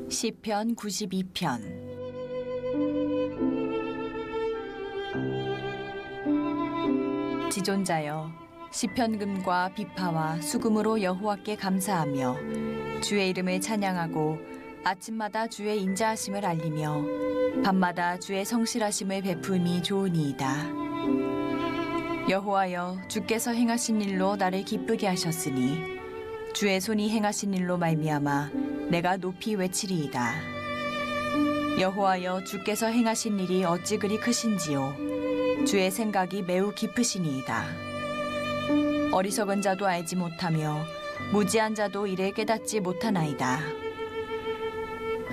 시편 92편. 지존자여, 시편금과 비파와 수금으로 여호와께 감사하며 주의 이름을 찬양하고 아침마다 주의 인자하심을 알리며 밤마다 주의 성실하심을 베풀미 좋으니이다. 여호와여, 주께서 행하신 일로 나를 기쁘게 하셨으니 주의 손이 행하신 일로 말미암아 내가 높이 외치리이다. 여호와여, 주께서 행하신 일이 어찌 그리 크신지요. 주의 생각이 매우 깊으시니이다. 어리석은 자도 알지 못하며 무지한 자도 이를 깨닫지 못하나이다.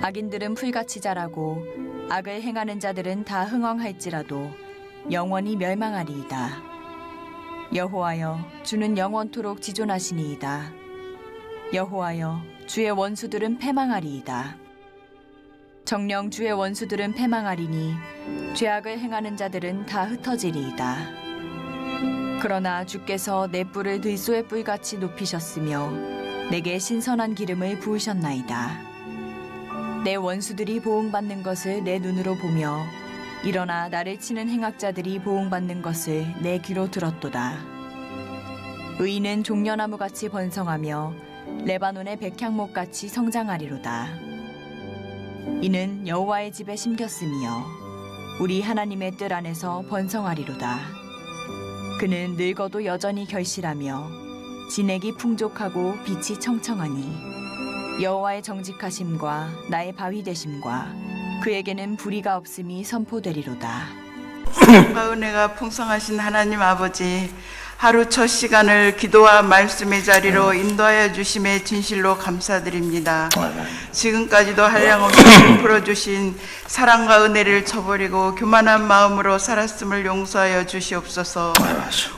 악인들은 풀같이 자라고 악을 행하는 자들은 다 흥왕할지라도 영원히 멸망하리이다. 여호와여, 주는 영원토록 지존하시니이다. 여호와여, 주의 원수들은 패망하리이다. 정녕 주의 원수들은 패망하리니 죄악을 행하는 자들은 다 흩어지리이다. 그러나 주께서 내 뿔을 들소의 뿔같이 높이셨으며 내게 신선한 기름을 부으셨나이다. 내 원수들이 보응받는 것을 내 눈으로 보며 일어나 나를 치는 행악자들이 보응받는 것을 내 귀로 들었도다. 의인은 종려나무같이 번성하며 레바논의 백향목같이 성장하리로다. 이는 여호와의 집에 심겼으며 우리 하나님의 뜰 안에서 번성하리로다. 그는 늙어도 여전히 결실하며 진액이 풍족하고 빛이 청청하니 여호와의 정직하심과 나의 바위 되심과 그에게는 불의가 없음이 선포되리로다. 사랑과 은혜가 풍성하신 하나님 아버지, 하루 첫 시간을 기도와 말씀의 자리로 인도하여 주심에 진실로 감사드립니다. 지금까지도 한량없이 풀어주신 사랑과 은혜를 저버리고 교만한 마음으로 살았음을 용서하여 주시옵소서.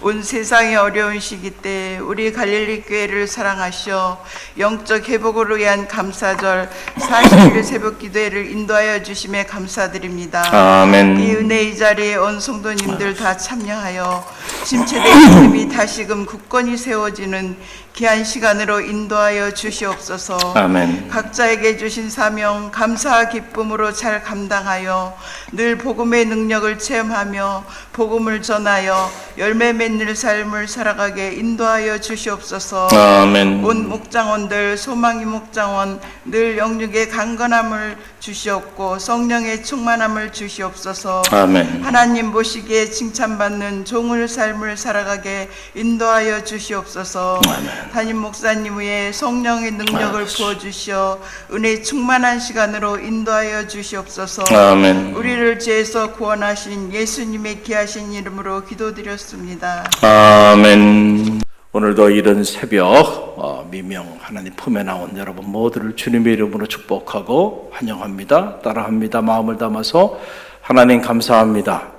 온 세상의 어려운 시기 때 우리 갈릴리 교회를 사랑하시어 영적 회복을 위한 감사절 40일 새벽 기도회를 인도하여 주심에 감사드립니다. 아멘. 이 은혜의 자리에 온 성도님들 다 참여하여 침체된 믿음이 다시금 굳건히 세워지는 귀한 시간으로 인도하여 주시옵소서. 아멘. 각자에게 주신 사명 감사와 기쁨으로 잘 감당하여 늘 복음의 능력을 체험하며 복음을 전하여 열매 맺는 삶을 살아가게 인도하여 주시옵소서. 아멘. 온 목장원들, 소망이 목장원 늘 영육의 강건함을 주시옵고 성령의 충만함을 주시옵소서. 아멘. 하나님 보시기에 칭찬받는 종을 삶을 살아가게 인도하여 주시옵소서. 아멘. 담임 목사님 위에 성령의 능력을 부어주시어 은혜 충만한 시간으로 인도하여 주시옵소서. 아멘. 우리를 죄에서 구원하신 예수님의 귀하신 이름으로 기도드렸습니다. 아멘. 오늘도 이른 새벽 미명 하나님 품에 나온 여러분 모두를 주님의 이름으로 축복하고 환영합니다. 따라합니다. 마음을 담아서 하나님 감사합니다.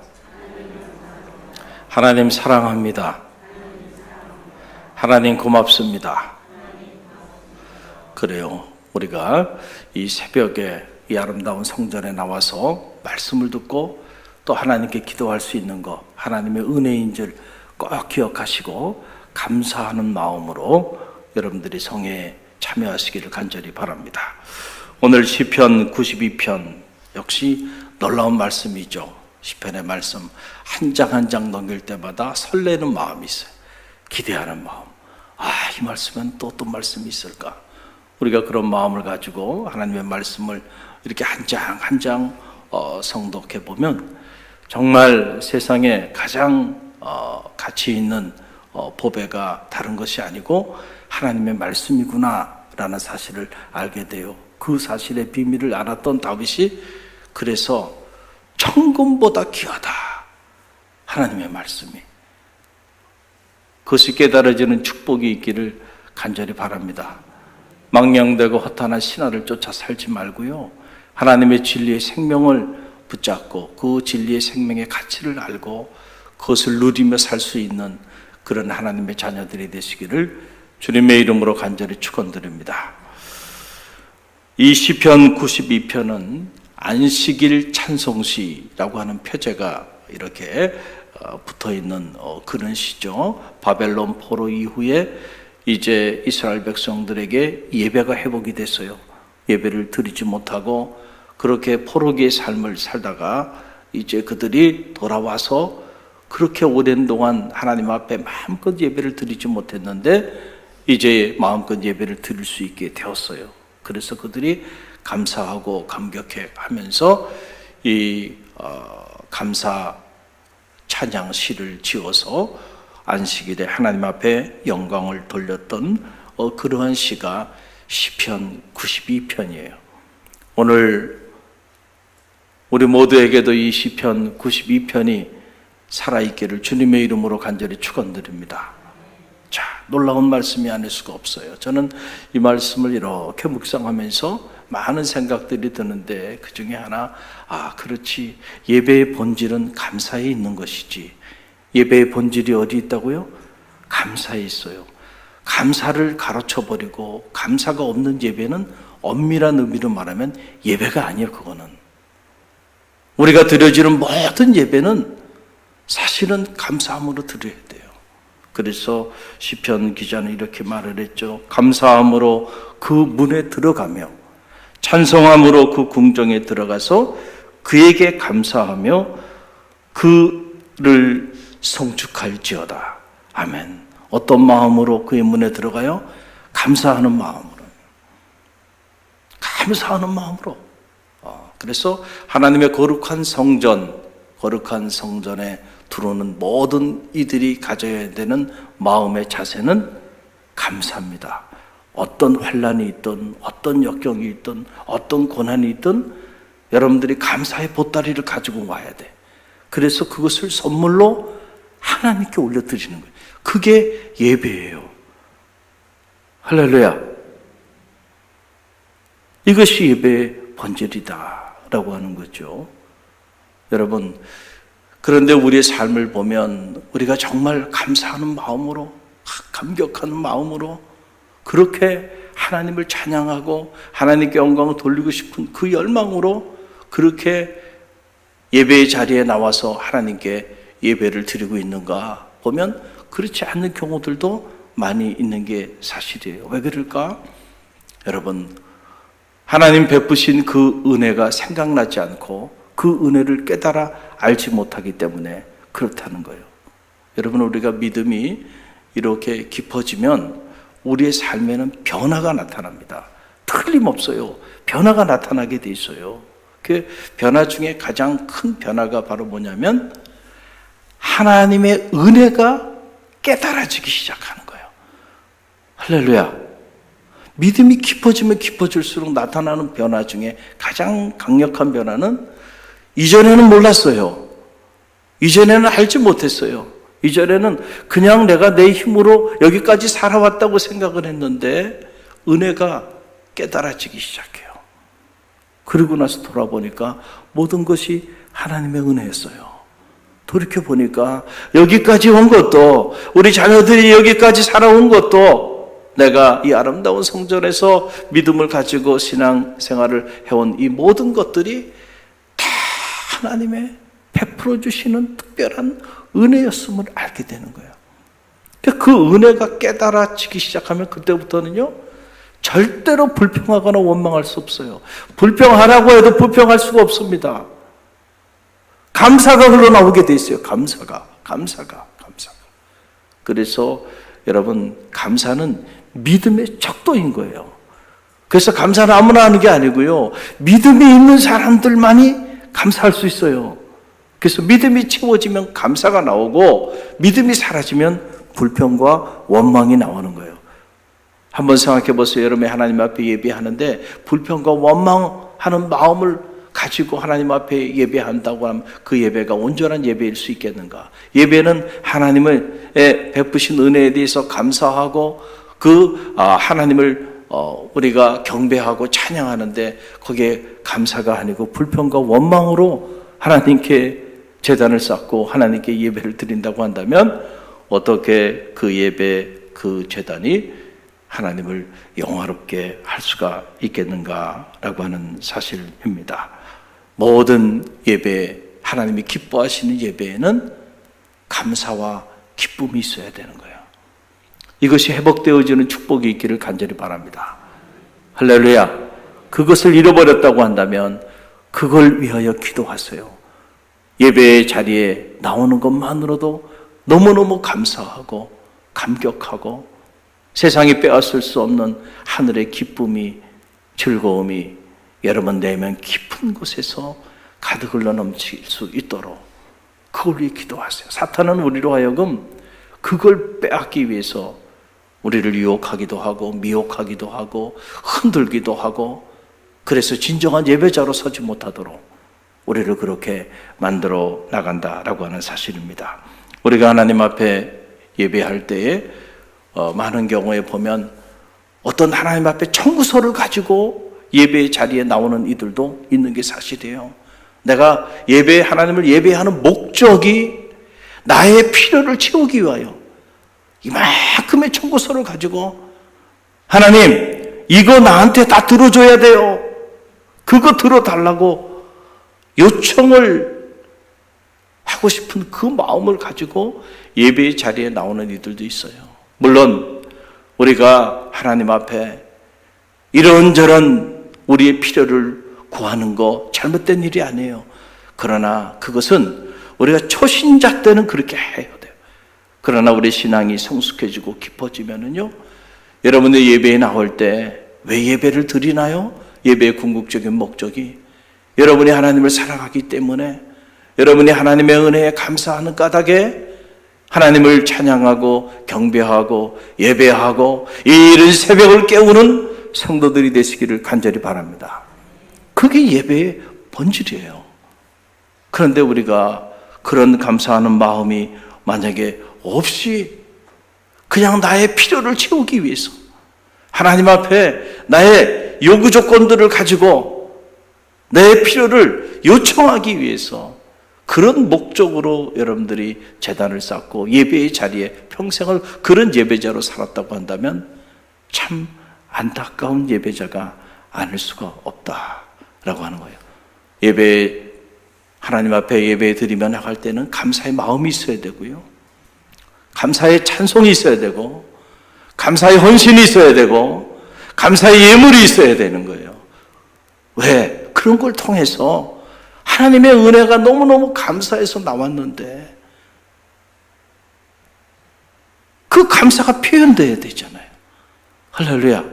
하나님 사랑합니다. 하나님 고맙습니다. 그래요. 우리가 이 새벽에 이 아름다운 성전에 나와서 말씀을 듣고 또 하나님께 기도할 수 있는 것, 하나님의 은혜인 줄 꼭 기억하시고 감사하는 마음으로 여러분들이 성회에 참여하시기를 간절히 바랍니다. 오늘 시편 92편 역시 놀라운 말씀이죠. 시편의 말씀 한 장 한 장 넘길 때마다 설레는 마음이 있어요. 기대하는 마음. 이 말씀엔 또 어떤 말씀이 있을까? 우리가 그런 마음을 가지고 하나님의 말씀을 이렇게 한 장 한 장 성독해 보면 정말 세상에 가장 가치 있는 보배가 다른 것이 아니고 하나님의 말씀이구나 라는 사실을 알게 돼요. 그 사실의 비밀을 알았던 다윗이 그래서 천금보다 귀하다, 하나님의 말씀이. 그것이 깨달아지는 축복이 있기를 간절히 바랍니다. 망령되고 허탄한 신화를 쫓아 살지 말고요, 하나님의 진리의 생명을 붙잡고 그 진리의 생명의 가치를 알고 그것을 누리며 살 수 있는 그런 하나님의 자녀들이 되시기를 주님의 이름으로 간절히 축원드립니다. 이 시편 92편은 안식일 찬송시라고 하는 표제가 이렇게 붙어있는 그런 시죠. 바벨론 포로 이후에 이제 이스라엘 백성들에게 예배가 회복이 됐어요. 예배를 드리지 못하고 그렇게 포로기의 삶을 살다가 이제 그들이 돌아와서 그렇게 오랜 동안 하나님 앞에 마음껏 예배를 드리지 못했는데 이제 마음껏 예배를 드릴 수 있게 되었어요. 그래서 그들이 감사하고 감격해 하면서 이 감사 찬양 시를 지어서 안식일에 하나님 앞에 영광을 돌렸던 그러한 시가 시편 92편이에요. 오늘 우리 모두에게도 이 시편 92편이 살아있기를 주님의 이름으로 간절히 축원드립니다. 자, 놀라운 말씀이 아닐 수가 없어요. 저는 이 말씀을 이렇게 묵상하면서 많은 생각들이 드는데 그 중에 하나, 그렇지, 예배의 본질은 감사에 있는 것이지. 예배의 본질이 어디 있다고요? 감사에 있어요. 감사를 가로쳐버리고 감사가 없는 예배는 엄밀한 의미로 말하면 예배가 아니에요. 그거는 우리가 드려지는 모든 예배는 사실은 감사함으로 드려야 돼요. 그래서 시편 기자는 이렇게 말을 했죠. 감사함으로 그 문에 들어가며 찬송함으로 그 궁정에 들어가서 그에게 감사하며 그를 성축할지어다. 아멘. 어떤 마음으로 그의 문에 들어가요? 감사하는 마음으로. 감사하는 마음으로. 그래서 하나님의 거룩한 성전에 들어오는 모든 이들이 가져야 되는 마음의 자세는 감사입니다. 어떤 환난이 있든 어떤 역경이 있든 어떤 고난이 있든 여러분들이 감사의 보따리를 가지고 와야 돼. 그래서 그것을 선물로 하나님께 올려드리는 거예요. 그게 예배예요. 할렐루야. 이것이 예배의 본질이다라고 하는 거죠. 여러분, 그런데 우리의 삶을 보면 우리가 정말 감사하는 마음으로, 감격하는 마음으로 그렇게 하나님을 찬양하고 하나님께 영광을 돌리고 싶은 그 열망으로 그렇게 예배의 자리에 나와서 하나님께 예배를 드리고 있는가 보면 그렇지 않는 경우들도 많이 있는 게 사실이에요. 왜 그럴까? 여러분, 하나님 베푸신 그 은혜가 생각나지 않고 그 은혜를 깨달아 알지 못하기 때문에 그렇다는 거예요. 여러분, 우리가 믿음이 이렇게 깊어지면 우리의 삶에는 변화가 나타납니다. 틀림없어요. 변화가 나타나게 돼 있어요. 그 변화 중에 가장 큰 변화가 바로 뭐냐면 하나님의 은혜가 깨달아지기 시작하는 거예요. 할렐루야. 믿음이 깊어지면 깊어질수록 나타나는 변화 중에 가장 강력한 변화는 이전에는 몰랐어요. 이전에는 알지 못했어요. 이전에는 그냥 내가 내 힘으로 여기까지 살아왔다고 생각을 했는데 은혜가 깨달아지기 시작해요. 그리고 나서 돌아보니까 모든 것이 하나님의 은혜였어요. 돌이켜보니까 여기까지 온 것도, 우리 자녀들이 여기까지 살아온 것도, 내가 이 아름다운 성전에서 믿음을 가지고 신앙생활을 해온 이 모든 것들이 다 하나님의 베풀어 주시는 특별한 은혜였음을 알게 되는 거예요. 그 은혜가 깨달아지기 시작하면 그때부터는요, 절대로 불평하거나 원망할 수 없어요. 불평하라고 해도 불평할 수가 없습니다. 감사가 흘러나오게 돼 있어요. 감사가. 그래서 여러분, 감사는 믿음의 척도인 거예요. 그래서 감사는 아무나 하는 게 아니고요, 믿음이 있는 사람들만이 감사할 수 있어요. 그래서 믿음이 채워지면 감사가 나오고 믿음이 사라지면 불평과 원망이 나오는 거예요. 한번 생각해 보세요. 여러분이 하나님 앞에 예배하는데 불평과 원망하는 마음을 가지고 하나님 앞에 예배한다고 하면 그 예배가 온전한 예배일 수 있겠는가? 예배는 하나님의 베푸신 은혜에 대해서 감사하고 그 하나님을 우리가 경배하고 찬양하는데 거기에 감사가 아니고 불평과 원망으로 하나님께 제단을 쌓고 하나님께 예배를 드린다고 한다면 어떻게 그 예배, 그 제단이 하나님을 영화롭게 할 수가 있겠는가라고 하는 사실입니다. 모든 예배, 하나님이 기뻐하시는 예배에는 감사와 기쁨이 있어야 되는 거예요. 이것이 회복되어지는 축복이 있기를 간절히 바랍니다. 할렐루야. 그것을 잃어버렸다고 한다면 그걸 위하여 기도하세요. 예배의 자리에 나오는 것만으로도 너무너무 감사하고 감격하고 세상이 빼앗을 수 없는 하늘의 기쁨이, 즐거움이 여러분 내면 깊은 곳에서 가득 흘러 넘칠 수 있도록 그걸 위해 기도하세요. 사탄은 우리로 하여금 그걸 빼앗기 위해서 우리를 유혹하기도 하고 미혹하기도 하고 흔들기도 하고, 그래서 진정한 예배자로 서지 못하도록 우리를 그렇게 만들어 나간다라고 하는 사실입니다. 우리가 하나님 앞에 예배할 때에 많은 경우에 보면 어떤 하나님 앞에 청구서를 가지고 예배의 자리에 나오는 이들도 있는 게 사실이에요. 내가 하나님을 예배하는 목적이 나의 필요를 채우기 위하여 이만큼의 청구서를 가지고 하나님 이거 나한테 다 들어줘야 돼요, 그거 들어달라고 요청을 하고 싶은 그 마음을 가지고 예배의 자리에 나오는 이들도 있어요. 물론 우리가 하나님 앞에 이런저런 우리의 필요를 구하는 거 잘못된 일이 아니에요. 그러나 그것은 우리가 초신자 때는 그렇게 해야 돼요. 그러나 우리 신앙이 성숙해지고 깊어지면은요, 여러분의 예배에 나올 때 왜 예배를 드리나요? 예배의 궁극적인 목적이 여러분이 하나님을 사랑하기 때문에, 여러분이 하나님의 은혜에 감사하는 까닭에 하나님을 찬양하고 경배하고 예배하고 이 이른 새벽을 깨우는 성도들이 되시기를 간절히 바랍니다. 그게 예배의 본질이에요. 그런데 우리가 그런 감사하는 마음이 만약에 없이 그냥 나의 필요를 채우기 위해서 하나님 앞에 나의 요구 조건들을 가지고 내 필요를 요청하기 위해서 그런 목적으로 여러분들이 제단을 쌓고 예배의 자리에 평생을 그런 예배자로 살았다고 한다면 참 안타까운 예배자가 아닐 수가 없다라고 하는 거예요. 하나님 앞에 예배 드리며 나갈 때는 감사의 마음이 있어야 되고요, 감사의 찬송이 있어야 되고, 감사의 헌신이 있어야 되고, 감사의 예물이 있어야 되는 거예요. 왜? 그런 걸 통해서 하나님의 은혜가 너무너무 감사해서 나왔는데 그 감사가 표현돼야 되잖아요. 할렐루야.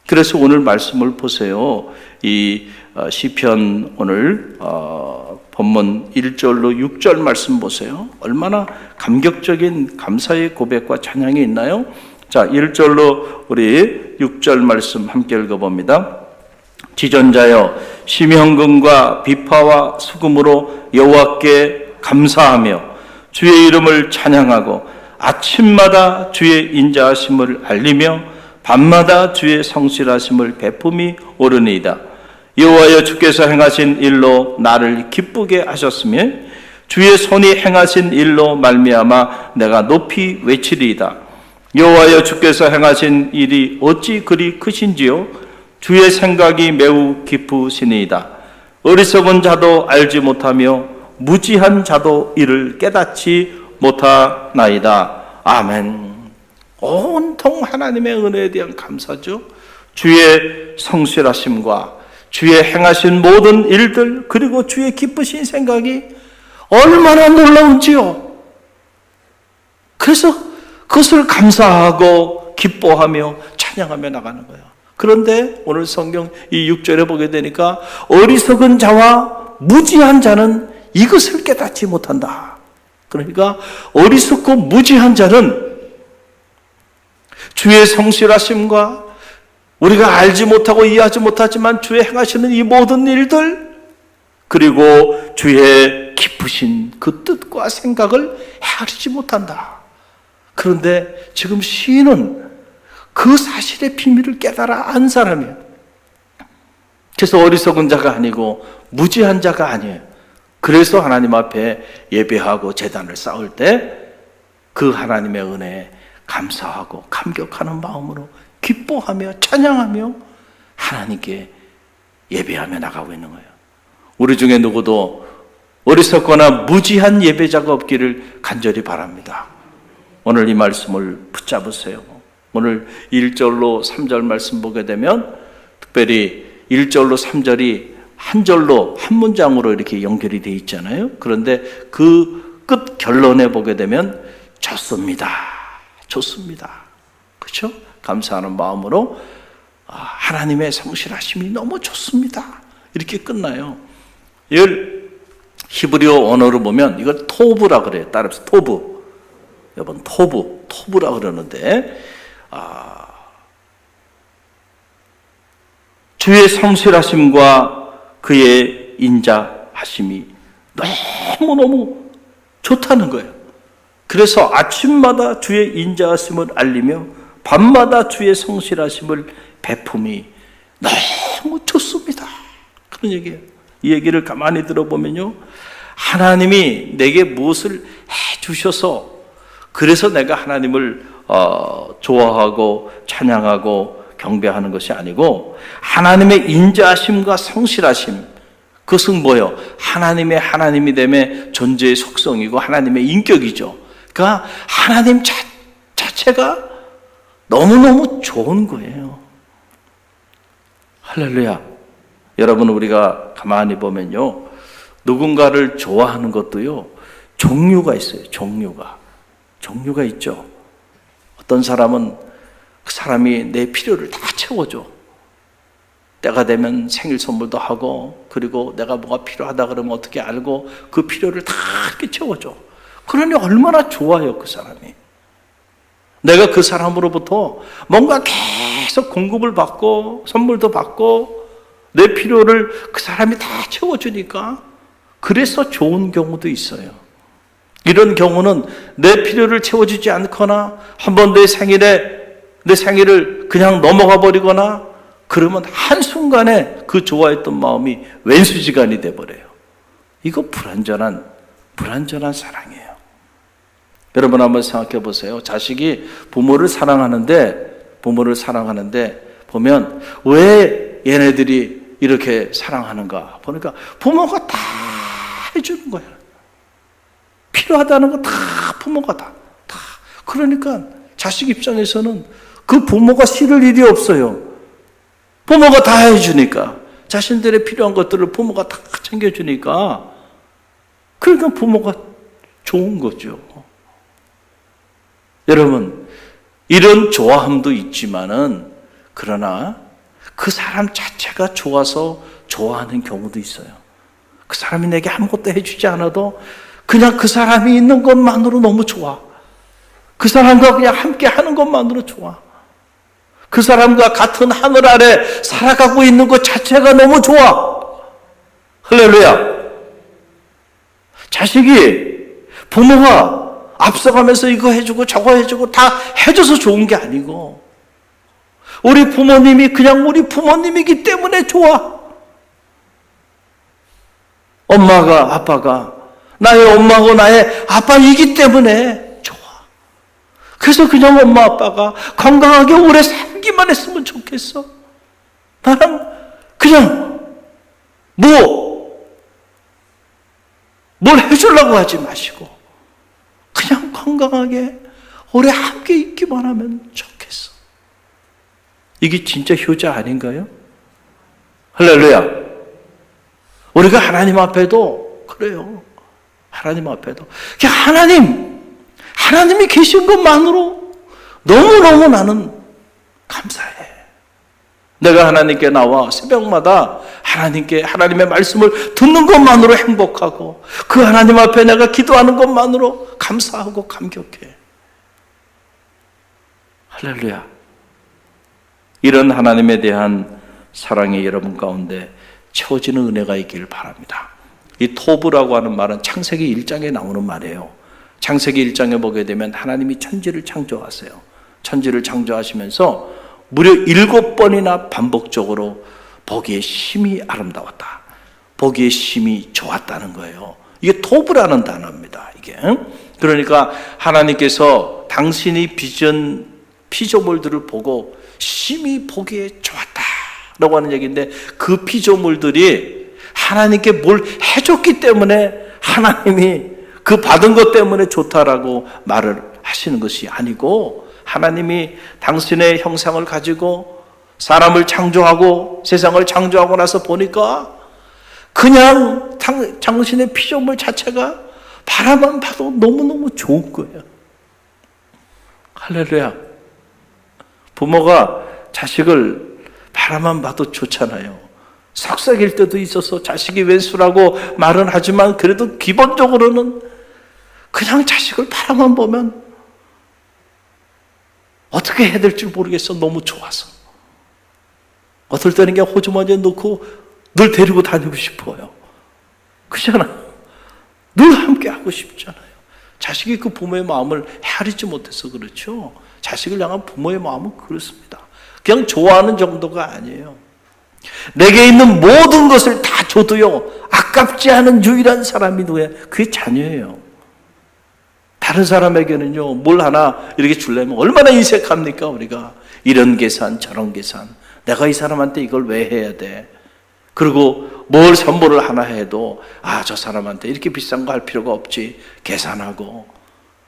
그래서 오늘 말씀을 보세요. 이 시편 오늘 본문 1절로 6절 말씀 보세요. 얼마나 감격적인 감사의 고백과 찬양이 있나요? 자, 1절로 우리 6절 말씀 함께 읽어봅니다. 지존자여, 심형금과 비파와 수금으로 여호와께 감사하며 주의 이름을 찬양하고 아침마다 주의 인자하심을 알리며 밤마다 주의 성실하심을 베품이 오르니이다. 여호와여, 주께서 행하신 일로 나를 기쁘게 하셨으며 주의 손이 행하신 일로 말미암아 내가 높이 외치리이다. 여호와여, 주께서 행하신 일이 어찌 그리 크신지요? 주의 생각이 매우 깊으시니이다. 어리석은 자도 알지 못하며 무지한 자도 이를 깨닫지 못하나이다. 아멘. 온통 하나님의 은혜에 대한 감사죠. 주의 성실하심과 주의 행하신 모든 일들, 그리고 주의 기쁘신 생각이 얼마나 놀라운지요. 그래서 그것을 감사하고 기뻐하며 찬양하며 나가는 거예요. 그런데 오늘 성경 이 6절에 보게 되니까 어리석은 자와 무지한 자는 이것을 깨닫지 못한다. 그러니까 어리석고 무지한 자는 주의 성실하심과 우리가 알지 못하고 이해하지 못하지만 주의 행하시는 이 모든 일들, 그리고 주의 깊으신 그 뜻과 생각을 헤아리지 못한다. 그런데 지금 시인은 그 사실의 비밀을 깨달아 안 사람이에요. 그래서 어리석은 자가 아니고 무지한 자가 아니에요. 그래서 하나님 앞에 예배하고 제단을 쌓을 때 그 하나님의 은혜에 감사하고 감격하는 마음으로 기뻐하며 찬양하며 하나님께 예배하며 나가고 있는 거예요. 우리 중에 누구도 어리석거나 무지한 예배자가 없기를 간절히 바랍니다. 오늘 이 말씀을 붙잡으세요. 오늘 1절로 3절 말씀 보게 되면 특별히 1절로 3절이 한 절로 한 문장으로 이렇게 연결이 돼 있잖아요. 그런데 그 끝 결론에 보게 되면 좋습니다. 좋습니다. 그렇죠? 감사하는 마음으로 하나님의 성실하심이 너무 좋습니다. 이렇게 끝나요. 이걸 히브리어 언어로 보면 이걸 토브라 그래요. 따라서 토브. 여러분 토브라 그러는데 주의 성실하심과 그의 인자하심이 너무너무 좋다는 거예요. 그래서 아침마다 주의 인자하심을 알리며 밤마다 주의 성실하심을 베품이 너무 좋습니다. 그런 얘기예요. 이 얘기를 가만히 들어보면요, 하나님이 내게 무엇을 해주셔서 그래서 내가 하나님을 좋아하고 찬양하고 경배하는 것이 아니고 하나님의 인자하심과 성실하심, 그것은 뭐예요? 하나님이 됨의 존재의 속성이고 하나님의 인격이죠. 그러니까 하나님 자체가 너무너무 좋은 거예요. 할렐루야. 여러분, 우리가 가만히 보면요, 누군가를 좋아하는 것도요, 종류가 있어요. 종류가 있죠. 어떤 사람은 그 사람이 내 필요를 다 채워줘. 때가 되면 생일 선물도 하고, 그리고 내가 뭐가 필요하다 그러면 어떻게 알고 그 필요를 다 이렇게 채워줘. 그러니 얼마나 좋아요, 그 사람이. 내가 그 사람으로부터 뭔가 계속 공급을 받고 선물도 받고 내 필요를 그 사람이 다 채워주니까 그래서 좋은 경우도 있어요. 이런 경우는 내 필요를 채워주지 않거나 한번 내 생일을 그냥 넘어가 버리거나 그러면 한순간에 그 좋아했던 마음이 왼수지간이 돼버려요. 이거 불완전한 사랑이에요. 여러분 한번 생각해 보세요. 자식이 부모를 사랑하는데 보면 왜 얘네들이 이렇게 사랑하는가 보니까 부모가 다 해주는 거예요. 필요하다는 거 다 부모가 다. 그러니까 자식 입장에서는 그 부모가 싫을 일이 없어요. 부모가 다 해주니까, 자신들의 필요한 것들을 부모가 다 챙겨주니까, 그러니까 부모가 좋은 거죠. 여러분, 이런 좋아함도 있지만은, 그러나 그 사람 자체가 좋아서 좋아하는 경우도 있어요. 그 사람이 내게 아무것도 해주지 않아도 그냥 그 사람이 있는 것만으로 너무 좋아. 그 사람과 그냥 함께 하는 것만으로 좋아. 그 사람과 같은 하늘 아래 살아가고 있는 것 자체가 너무 좋아. 할렐루야. 자식이 부모가 앞서가면서 이거 해주고 저거 해주고 다 해줘서 좋은 게 아니고, 우리 부모님이 그냥 우리 부모님이기 때문에 좋아. 엄마가, 아빠가 나의 엄마고 나의 아빠이기 때문에 좋아. 그래서 그냥 엄마 아빠가 건강하게 오래 살기만 했으면 좋겠어. 나는 그냥 뭘 해주려고 하지 마시고 그냥 건강하게 오래 함께 있기만 하면 좋겠어. 이게 진짜 효자 아닌가요? 할렐루야. 우리가 하나님 앞에도 그래요. 하나님 앞에도 그냥 하나님이 계신 것만으로 너무너무 나는 감사해. 내가 하나님께 나와 새벽마다 하나님의 말씀을 듣는 것만으로 행복하고, 그 하나님 앞에 내가 기도하는 것만으로 감사하고 감격해. 할렐루야. 이런 하나님에 대한 사랑이 여러분 가운데 채워지는 은혜가 있기를 바랍니다. 이 토브라고 하는 말은 창세기 1장에 나오는 말이에요. 창세기 1장에 보게 되면 하나님이 천지를 창조하세요. 천지를 창조하시면서 무려 7번이나 반복적으로 보기에 심히 아름다웠다, 보기에 심히 좋았다는 거예요. 이게 토브라는 단어입니다. 이게. 그러니까 하나님께서 당신이 빚은 피조물들을 보고 심히 보기에 좋았다라고 하는 얘기인데, 그 피조물들이 하나님께 뭘 해줬기 때문에 하나님이 그 받은 것 때문에 좋다라고 말을 하시는 것이 아니고, 하나님이 당신의 형상을 가지고 사람을 창조하고 세상을 창조하고 나서 보니까 그냥 당신의 피조물 자체가 바라만 봐도 너무너무 좋은 거예요. 할렐루야. 부모가 자식을 바라만 봐도 좋잖아요. 속삭일 때도 있어서 자식이 왼수라고 말은 하지만 그래도 기본적으로는 그냥 자식을 바라만 보면 어떻게 해야 될지 모르겠어. 너무 좋아서. 어떨 때는 그냥 호주머니에 넣고 늘 데리고 다니고 싶어요. 그렇잖아. 늘 함께 하고 싶잖아요. 자식이 그 부모의 마음을 헤아리지 못해서 그렇죠. 자식을 향한 부모의 마음은 그렇습니다. 그냥 좋아하는 정도가 아니에요. 내게 있는 모든 것을 다 줘도요, 아깝지 않은 유일한 사람이 누구예요? 그게 자녀예요. 다른 사람에게는요, 뭘 하나 이렇게 주려면 얼마나 인색합니까, 우리가. 이런 계산, 저런 계산. 내가 이 사람한테 이걸 왜 해야 돼? 그리고 뭘 선물을 하나 해도, 저 사람한테 이렇게 비싼 거 할 필요가 없지. 계산하고.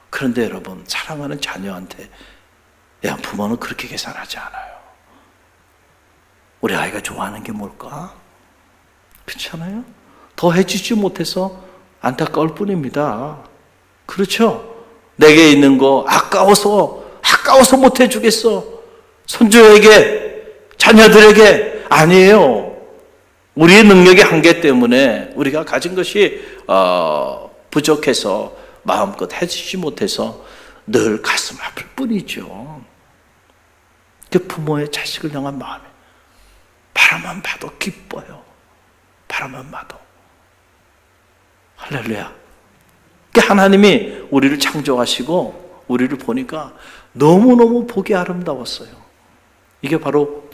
그런데 여러분, 사랑하는 자녀한테, 부모는 그렇게 계산하지 않아요. 우리 아이가 좋아하는 게 뭘까? 그렇잖아요? 더 해주지 못해서 안타까울 뿐입니다. 그렇죠? 내게 있는 거 아까워서 못 해주겠어. 손주에게, 자녀들에게. 아니에요. 우리의 능력의 한계 때문에 우리가 가진 것이 부족해서 마음껏 해주지 못해서 늘 가슴 아플 뿐이죠. 그 부모의 자식을 향한 마음이 바라만 봐도 기뻐요. 바라만 봐도. 할렐루야. 하나님이 우리를 창조하시고 우리를 보니까 너무너무 보기 아름다웠어요. 이게 바로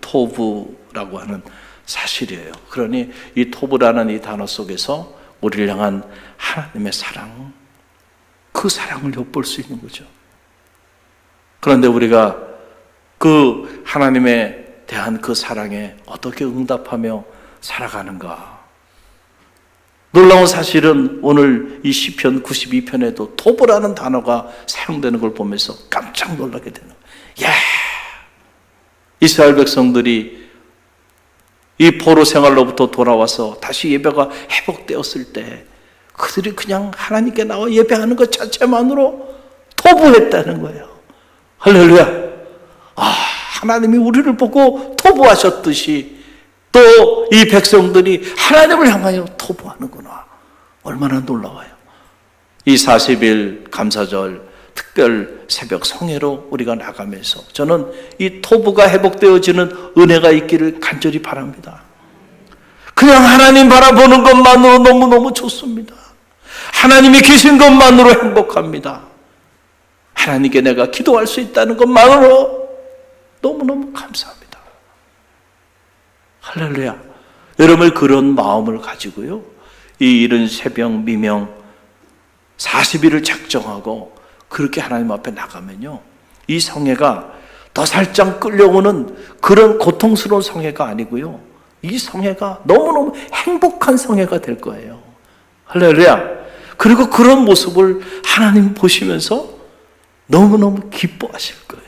토부라고 하는 사실이에요. 그러니 이 토부라는 이 단어 속에서 우리를 향한 하나님의 사랑, 그 사랑을 엿볼 수 있는 거죠. 그런데 우리가 그 하나님에 대한 그 사랑에 어떻게 응답하며 살아가는가? 놀라운 사실은 오늘 이 시편 92편에도 토부라는 단어가 사용되는 걸 보면서 깜짝 놀라게 되는 거예요. 이스라엘 백성들이 이 포로 생활로부터 돌아와서 다시 예배가 회복되었을 때 그들이 그냥 하나님께 나와 예배하는 것 자체만으로 토부했다는 거예요. 할렐루야. 하나님이 우리를 보고 토부하셨듯이 또 이 백성들이 하나님을 향하여 토부하는구나. 얼마나 놀라워요. 이 40일 감사절 특별 새벽 성회로 우리가 나가면서 저는 이 토부가 회복되어지는 은혜가 있기를 간절히 바랍니다. 그냥 하나님 바라보는 것만으로 너무너무 좋습니다. 하나님이 계신 것만으로 행복합니다. 하나님께 내가 기도할 수 있다는 것만으로 너무너무 감사합니다. 할렐루야. 여러분 그런 마음을 가지고요, 이 이른 새벽 미명 40일을 작정하고 그렇게 하나님 앞에 나가면요, 이 성회가 더 살짝 끌려오는 그런 고통스러운 성회가 아니고요, 이 성회가 너무너무 행복한 성회가 될 거예요. 할렐루야. 그리고 그런 모습을 하나님 보시면서 너무너무 기뻐하실 거예요.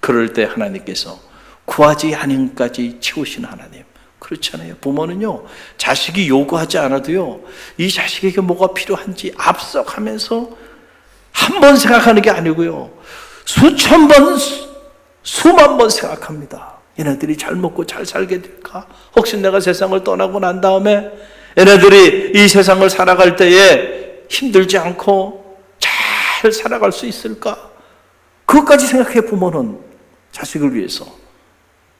그럴 때 하나님께서 구하지 않음까지 채우신 하나님. 그렇잖아요. 부모는요, 자식이 요구하지 않아도요, 이 자식에게 뭐가 필요한지 앞서가면서 한 번 생각하는 게 아니고요, 수천 번, 수만 번 생각합니다. 얘네들이 잘 먹고 잘 살게 될까? 혹시 내가 세상을 떠나고 난 다음에 얘네들이 이 세상을 살아갈 때에 힘들지 않고 잘 살아갈 수 있을까? 그것까지 생각해, 부모는 자식을 위해서.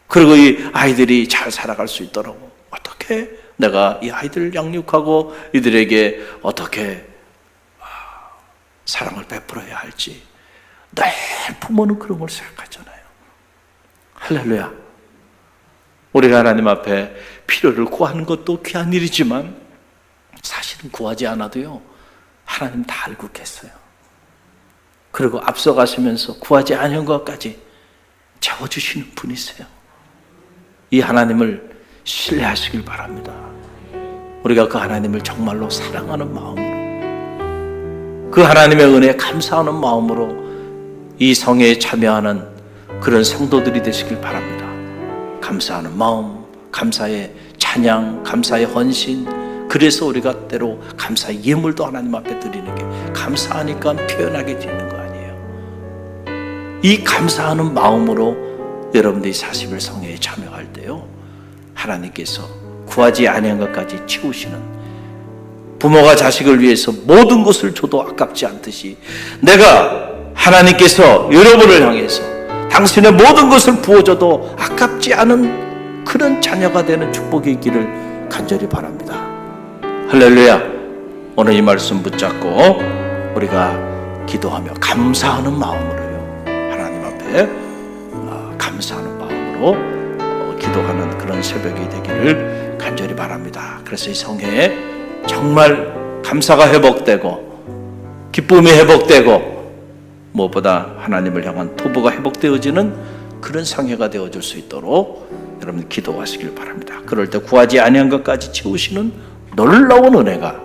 그리고 이 아이들이 잘 살아갈 수 있도록 어떻게 내가 이 아이들을 양육하고 이들에게 어떻게 사랑을 베풀어야 할지 늘 부모는 그런 걸 생각하잖아요. 할렐루야. 우리가 하나님 앞에 필요를 구하는 것도 귀한 일이지만 사실은 구하지 않아도요, 하나님 다 알고 계세요. 그리고 앞서가시면서 구하지 않은 것까지 채워주시는 분이세요. 이 하나님을 신뢰하시길 바랍니다. 우리가 그 하나님을 정말로 사랑하는 마음으로, 그 하나님의 은혜에 감사하는 마음으로 이 성회에 참여하는 그런 성도들이 되시길 바랍니다. 감사하는 마음, 감사의 찬양, 감사의 헌신. 그래서 우리가 때로 감사의 예물도 하나님 앞에 드리는 게 감사하니까 표현하게 되는 거 아니에요. 이 감사하는 마음으로 여러분들이 40일 성회에 참여할 때요, 하나님께서 구하지 아니한 것까지 채우시는, 부모가 자식을 위해서 모든 것을 줘도 아깝지 않듯이 내가 하나님께서 여러분을 향해서 당신의 모든 것을 부어줘도 아깝지 않은 그런 자녀가 되는 축복이 있기를 간절히 바랍니다. 할렐루야. 오늘 이 말씀 붙잡고 우리가 기도하며 감사하는 마음으로요, 하나님 앞에 감사하는 마음으로 기도하는 그런 새벽이 되기를 간절히 바랍니다. 그래서 이 성회에 정말 감사가 회복되고 기쁨이 회복되고 무엇보다 하나님을 향한 토부가 회복되어지는 그런 성회가 되어줄 수 있도록 여러분 기도하시길 바랍니다. 그럴 때 구하지 아니한 것까지 채우시는 놀라운 은혜가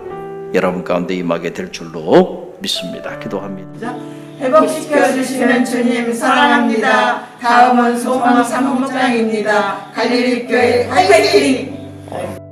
여러분 가운데 임하게 될 줄로 믿습니다. 기도합니다. 회복시켜 주시는 주님 사랑합니다. 다음은 소망 사무장입니다. 갈릴리 교회 화이팅!